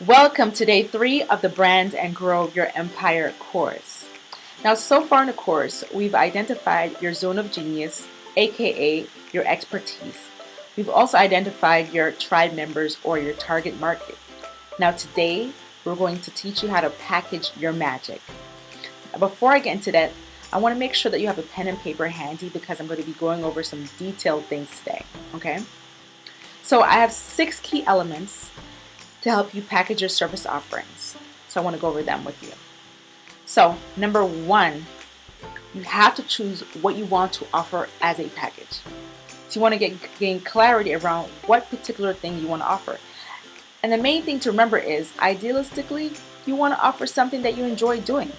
Welcome to day 3 of the Brand and Grow Your Empire course. Now, so far in the course, we've identified your zone of genius, aka your expertise. We've also identified your tribe members or your target market. Now, today, we're going to teach you how to package your magic. Before I get into that, I want to make sure that you have a pen and paper handy because I'm going to be going over some detailed things today. Okay? So, I have 6 key elements to help you package your service offerings. So I want to go over them with you. So number 1, you have to choose what you want to offer as a package. So you want to gain clarity around what particular thing you want to offer. And the main thing to remember is, idealistically, you want to offer something that you enjoy doing.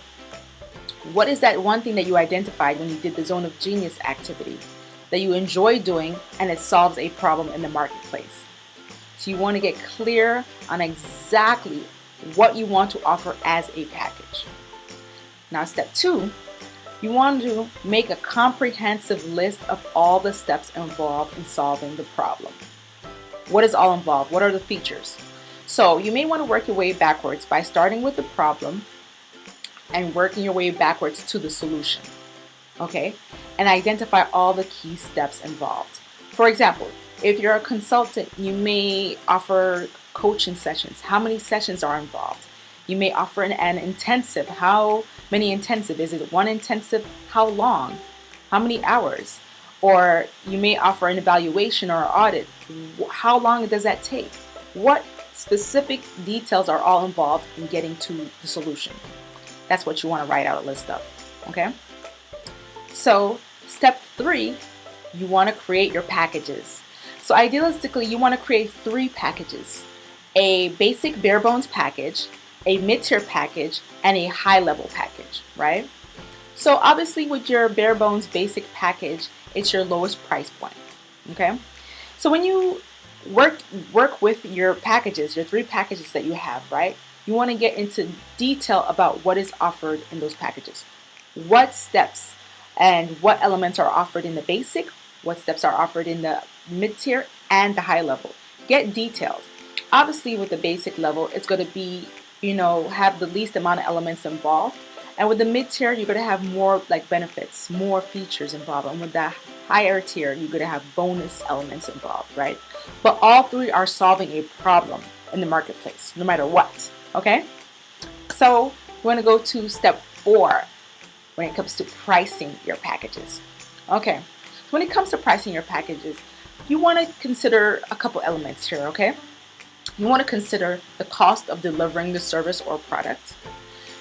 What is that one thing that you identified when you did the Zone of Genius activity that you enjoy doing and it solves a problem in the marketplace? So you want to get clear on exactly what you want to offer as a package. Now, step 2, you want to make a comprehensive list of all the steps involved in solving the problem. What is all involved? What are the features? So you may want to work your way backwards by starting with the problem and working your way backwards to the solution. Okay? And identify all the key steps involved. For example, if you're a consultant, you may offer coaching sessions. How many sessions are involved? You may offer an intensive. How many intensive? Is it one intensive? How long? How many hours? Or you may offer an evaluation or an audit. How long does that take? What specific details are all involved in getting to the solution? That's what you want to write out a list of. Okay? So, step 3, you want to create your packages. So idealistically, you want to create 3 packages: a basic bare bones package, a mid-tier package, and a high-level package, right? So obviously with your bare bones basic package, it's your lowest price point, okay? So when you work with your packages, your 3 packages that you have, right? You want to get into detail about what is offered in those packages. What steps and what elements are offered in the basic, what steps are offered in the mid-tier and the high level. Get detailed. Obviously with the basic level, it's going to be, have the least amount of elements involved. And with the mid-tier, you're going to have more like benefits, more features involved. And with the higher tier, you're going to have bonus elements involved, right? But all 3 are solving a problem in the marketplace, no matter what, okay? So we're going to go to step 4 when it comes to pricing your packages. Okay, so when it comes to pricing your packages, you want to consider a couple elements here, okay? You want to consider the cost of delivering the service or product.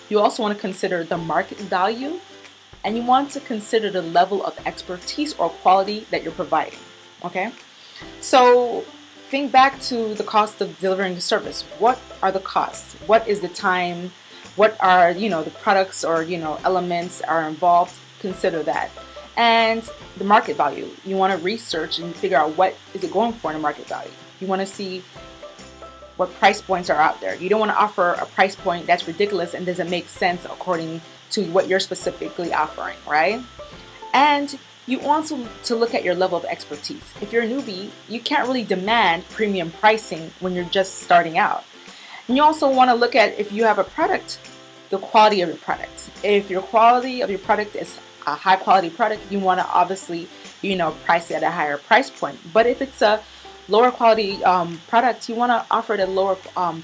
You also want to consider the market value, and you want to consider the level of expertise or quality that you're providing, okay? So think back to the cost of delivering the service. What are the costs? What is the time? What are, the products or, elements are involved? Consider that. And the market value. You want to research and figure out what is it going for in the market value. You want to see what price points are out there. You don't want to offer a price point that's ridiculous and doesn't make sense according to what you're specifically offering, right? And you want to look at your level of expertise. If you're a newbie, you can't really demand premium pricing when you're just starting out. And you also want to look at, if you have a product, the quality of your product. If your quality of your product is a high quality product, you want to obviously, price it at a higher price point. But if it's a lower quality product, you want to offer it at a lower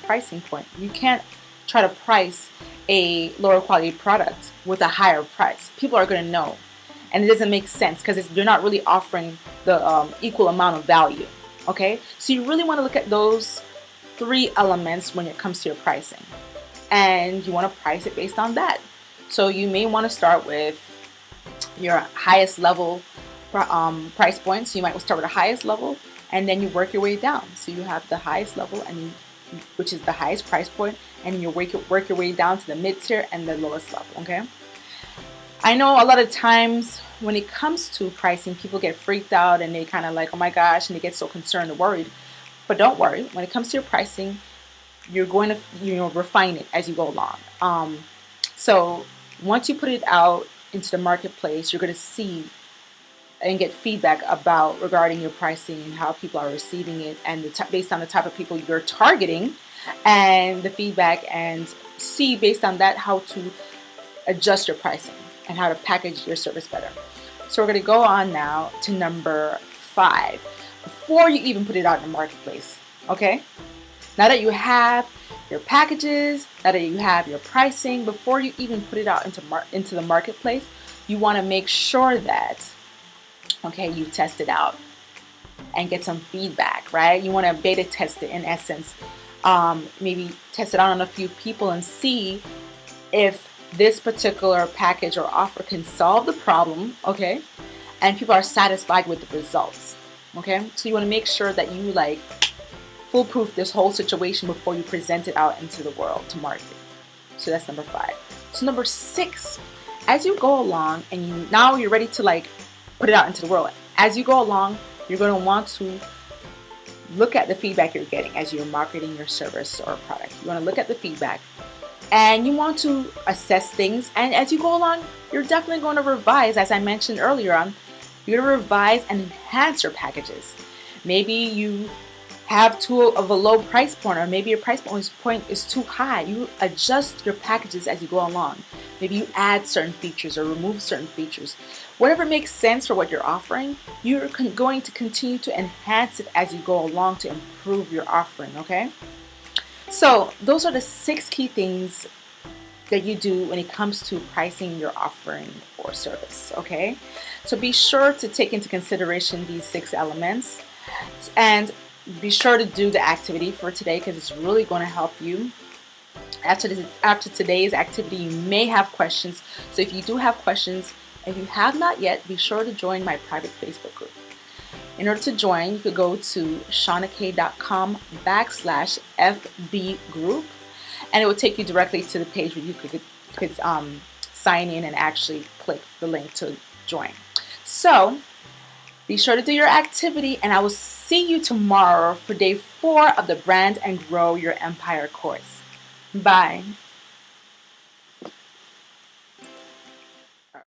pricing point. You can't try to price a lower quality product with a higher price. People are going to know. And it doesn't make sense because you're not really offering the equal amount of value. Okay? So you really want to look at those 3 elements when it comes to your pricing. And you want to price it based on that. So you may want to start with your highest level price points. So you might start with the highest level and then you work your way down. So you have the highest level, which is the highest price point, and you work your way down to the mid-tier and the lowest level, okay? I know a lot of times when it comes to pricing, people get freaked out and they kind of like, oh my gosh, and they get so concerned and worried. But don't worry, when it comes to your pricing, you're going to refine it as you go along. So once you put it out into the marketplace, you're going to see and get feedback regarding your pricing and how people are receiving it, and based on the type of people you're targeting, and the feedback, and see based on that how to adjust your pricing and how to package your service better. So we're going to go on now to number 5, before you even put it out in the marketplace. Okay, now that you have your packages, now that you have your pricing, before you even put it out into the marketplace, you want to make sure that, okay, you test it out and get some feedback, right? You want to beta test it in essence. Maybe test it out on a few people and see if this particular package or offer can solve the problem, okay? And people are satisfied with the results, okay? So you want to make sure that you like foolproof this whole situation before you present it out into the world to market. So that's number 5. So number 6, as you go along and now you're ready to like put it out into the world. As you go along, you're going to want to look at the feedback you're getting as you're marketing your service or product. You want to look at the feedback and you want to assess things. And as you go along, you're definitely going to revise, as I mentioned earlier on, you're going to revise and enhance your packages. Maybe you have too of a low price point, or maybe your price point is too high. You adjust your packages as you go along. Maybe you add certain features or remove certain features. Whatever makes sense for what you're offering, you're going to continue to enhance it as you go along to improve your offering, okay? So those are the 6 key things that you do when it comes to pricing your offering or service, okay? So be sure to take into consideration these 6 elements, and be sure to do the activity for today because it's really going to help you. After today's activity, you may have questions. So if you do have questions, if you have not yet, be sure to join my private Facebook group. In order to join, you could go to shawnakay.com/FB group, and it will take you directly to the page where you could sign in and actually click the link to join. So be sure to do your activity, and I will see you tomorrow for day 4 of the Brand and Grow Your Empire course. Bye.